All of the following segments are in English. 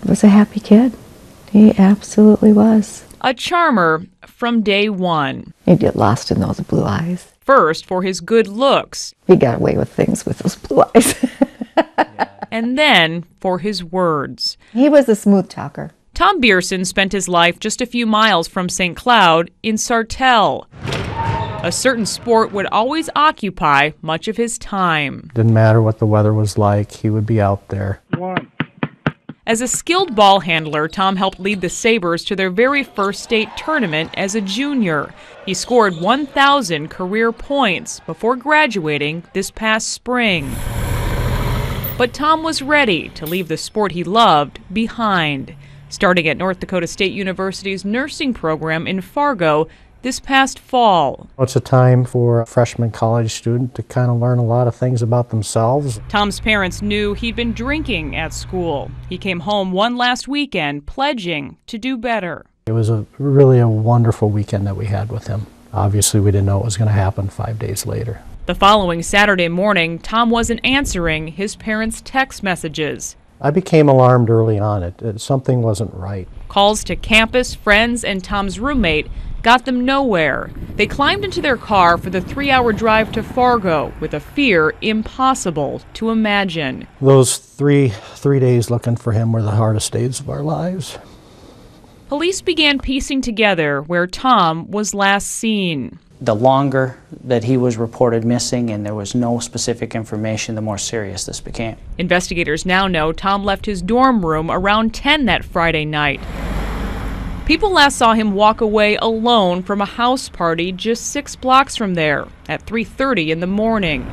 was a happy kid. He absolutely was. A charmer from day one. He'd get lost in those blue eyes. First for his good looks. He got away with things with those blue eyes. And then for his words. He was a smooth talker. Tom Bearson spent his life just a few miles from St. Cloud in Sartell. A certain sport would always occupy much of his time. Didn't matter what the weather was like, he would be out there. As a skilled ball handler, Tom helped lead the Sabres to their very first state tournament as a junior. He scored 1,000 career points before graduating this past spring. But Tom was ready to leave the sport he loved behind, starting at North Dakota State University's nursing program in Fargo this past fall. It's a time for a freshman college student to kind of learn a lot of things about themselves. Tom's parents knew he'd been drinking at school. He came home one last weekend pledging to do better. It was really a wonderful weekend that we had with him. Obviously, we didn't know what was going to happen 5 days later. The following Saturday morning, Tom wasn't answering his parents' text messages. I became alarmed early on. Something wasn't right. Calls to campus, friends, and Tom's roommate got them nowhere. They climbed into their car for the 3-hour drive to Fargo with a fear impossible to imagine. Those three days looking for him were the hardest days of our lives. Police began piecing together where Tom was last seen. The longer that he was reported missing and there was no specific information, the more serious this became. Investigators now know Tom left his dorm room around 10 that Friday night. People last saw him walk away alone from a house party just 6 blocks from there at 3:30 in the morning.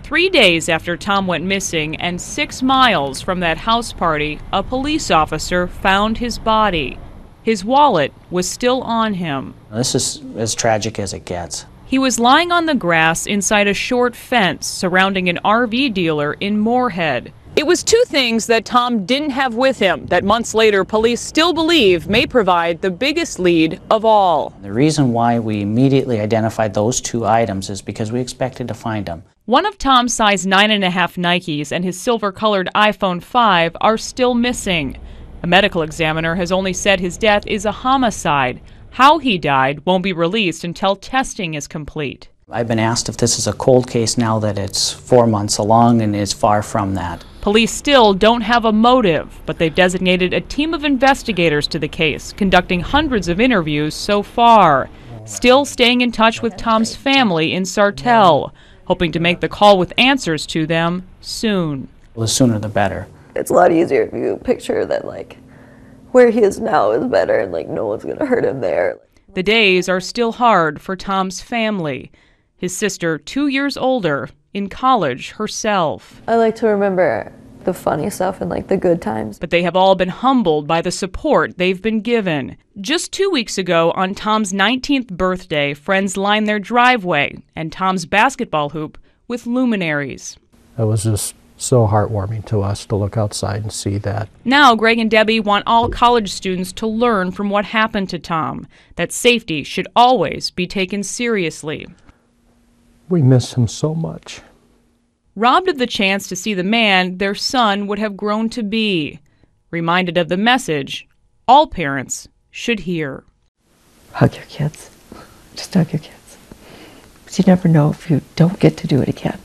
3 days after Tom went missing and 6 miles from that house party, a police officer found his body. His wallet was still on him. This is as tragic as it gets. He was lying on the grass inside a short fence surrounding an RV dealer in Moorhead. It was 2 things that Tom didn't have with him that months later police still believe may provide the biggest lead of all. The reason why we immediately identified those 2 items is because we expected to find them. One of Tom's size 9.5 Nikes and his silver-colored iPhone 5 are still missing. A medical examiner has only said his death is a homicide. How he died won't be released until testing is complete. I've been asked if this is a cold case now that it's 4 months along, and it's far from that. Police still don't have a motive, but they've designated a team of investigators to the case, conducting hundreds of interviews so far. Still staying in touch with Tom's family in Sartell, hoping to make the call with answers to them soon. The sooner the better. It's a lot easier if you picture that, like, where he is now is better and, like, no one's going to hurt him there. The days are still hard for Tom's family. His sister, 2 years older, in college herself. I like to remember the funny stuff and, like, the good times. But they have all been humbled by the support they've been given. Just 2 weeks ago, on Tom's 19th birthday, friends lined their driveway and Tom's basketball hoop with luminaries. It was just so heartwarming to us to look outside and see that. Now, Greg and Debbie want all college students to learn from what happened to Tom, that safety should always be taken seriously. We miss him so much. Robbed of the chance to see the man their son would have grown to be. Reminded of the message all parents should hear. Hug your kids. Just hug your kids. But you never know if you don't get to do it again.